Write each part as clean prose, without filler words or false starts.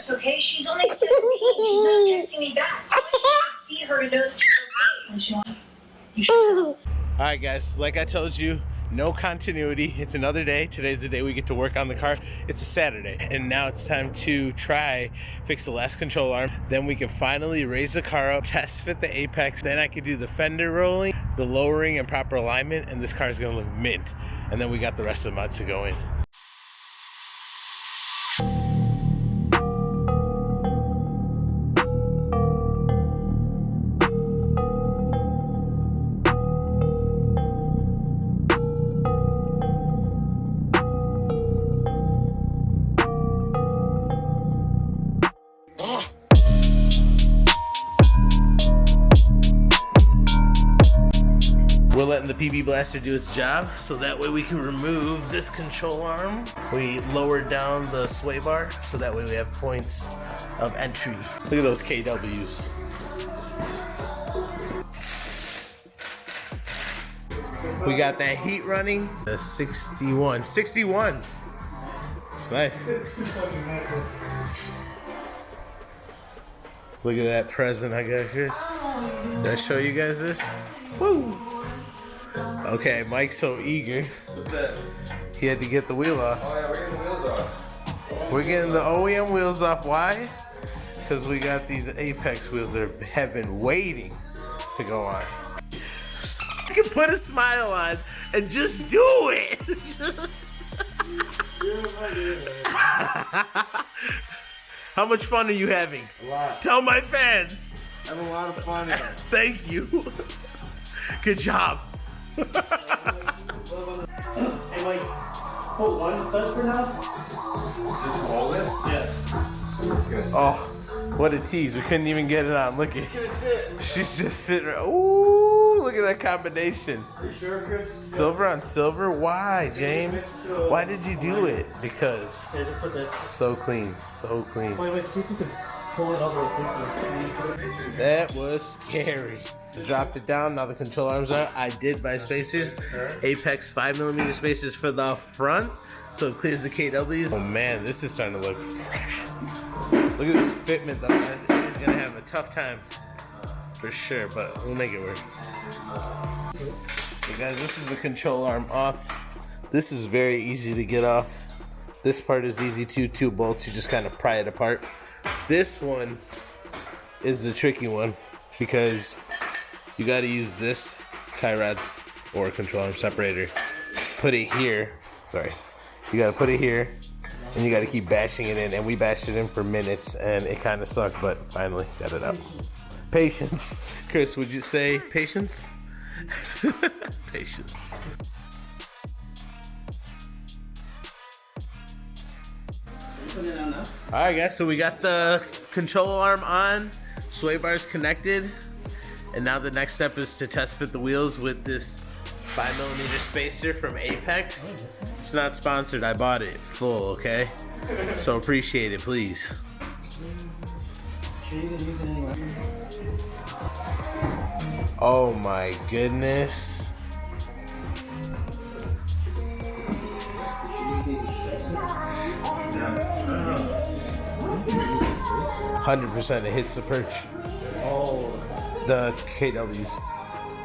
Jess, okay? She's only 17. She's not texting me back. I need to see her to know that she's okay. And she wants, you should. Alright guys, like I told you, no continuity. It's another day. Today's the day we get to work on the car. It's a Saturday. And now it's time to try fix the last control arm. Then we can finally raise the car up, test fit the apex. Then I can do the fender rolling, the lowering and proper alignment, and this car is gonna look mint. And then we got the rest of the mods to go in. We're letting the PB Blaster do its job, so that way we can remove this control arm. We lowered down the sway bar, so that way we have points of entry. Look at those KWs. We got that heat running. The 61. 61! It's nice. Look at that present I got, Chris. Did I show you guys this? Woo! Okay, Mike's so eager. What's that? He had to get the wheel off. Oh yeah, we're getting the wheels off. We're getting the OEM wheels off. Why? Because we got these Apex wheels that have been waiting to go on. I can put a smile on and just do it. How much fun are you having? A lot. Tell my fans. I have a lot of fun. Thank you. Good job. Hey, Mike, put one stud for now? Just hold it? Yeah. Oh, what a tease. We couldn't even get it on. Look at It's gonna sit. She's just sitting. Ooh, look at that combination. Are you sure, Chris? Silver on silver? Why, James? Why did you do it? Because Yeah, just put that. so clean, so clean. Wait, see if you can pull it all the way through. That was scary. Dropped it down, now the control arms are. I did buy spacers. Apex 5mm spacers for the front, so it clears the KWs. Oh man, this is starting to look fresh. Look at this fitment though, guys. It is gonna have a tough time for sure, but we'll make it work. So guys, this is the control arm off. This is very easy to get off. This part is easy too, 2 bolts, you just kind of pry it apart. This one is the tricky one because you got to use this tie rod or control arm separator. Put it here. Sorry. You got to put it here, and you got to keep bashing it in. And we bashed it in for minutes, and it kind of sucked, but finally got it out. Patience. Chris, would you say patience? Patience. Alright guys, so we got the control arm on, sway bars connected, and now the next step is to test fit the wheels with this 5mm spacer from Apex. It's not sponsored, I bought it full, okay? So appreciate it, please. Oh my goodness. 100% it hits the perch. Oh. The KWs.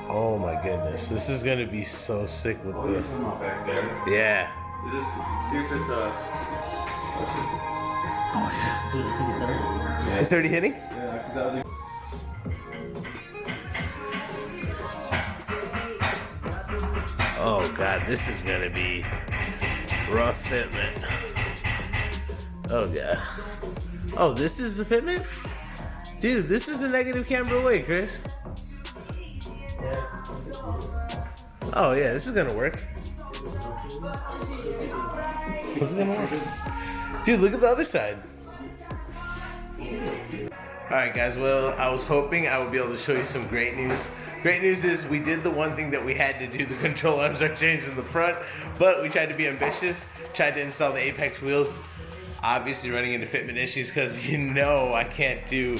Oh my goodness. This is gonna be so sick with the. Back there. Yeah. Is this, see if it's a. Oh yeah. Dude, I think it's there. It's already hitting? Yeah, because that was. Oh god, this is gonna be rough fitment. Oh god. Oh, this is the fitment? Dude, this is a negative camber away, Chris. Yeah. Oh yeah, this is gonna work. What's it gonna work? Dude, look at the other side. Alright guys, well, I was hoping I would be able to show you some great news. Great news is we did the one thing that we had to do. The control arms are changed in the front, but we tried to be ambitious, tried to install the Apex wheels. Obviously running into fitment issues because you know I can't do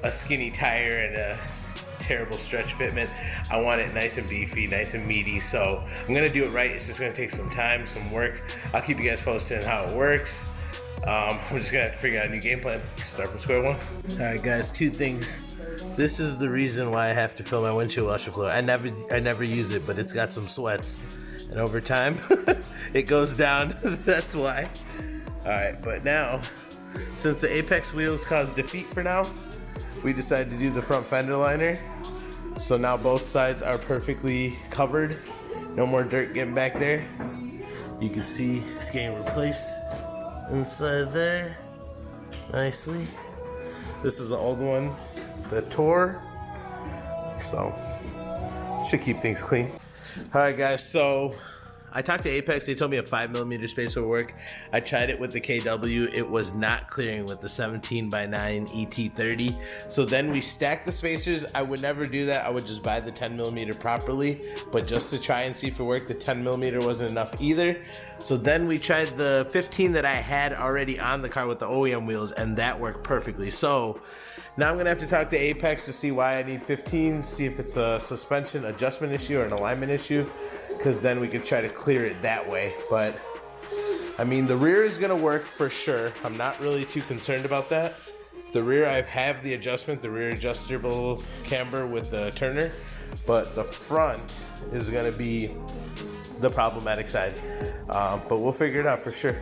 a skinny tire and a terrible stretch fitment. I want it nice and beefy, nice and meaty, so I'm gonna do it right. It's just gonna take some time, some work. I'll keep you guys posted on how it works. I'm just gonna have to figure out a new game plan. Start from square one. All right, guys. 2 things. This is the reason why I have to fill my windshield washer fluid. I never use it, but it's got some sweats, and over time, it goes down. That's why. All right, but now, since the apex wheels cause defeat for now, we decided to do the front fender liner. So now both sides are perfectly covered. No more dirt getting back there. You can see it's getting replaced inside there nicely. This is the old one that tore, so should keep things clean. All right, guys, so I talked to Apex. They told me a 5mm spacer would work. I tried it with the KW. It was not clearing with the 17x9 ET30. So then we stacked the spacers. I would never do that. I would just buy the 10mm properly, but just to try and see if it worked, the 10mm wasn't enough either. So then we tried the 15 that I had already on the car with the OEM wheels, and that worked perfectly. So now I'm gonna have to talk to Apex to see why I need 15, see if it's a suspension adjustment issue or an alignment issue, because then we could try to clear it that way. But I mean, the rear is gonna work for sure. I'm not really too concerned about that. The rear, I have the adjustment, the rear adjustable camber with the turner, but the front is gonna be the problematic side. But we'll figure it out for sure.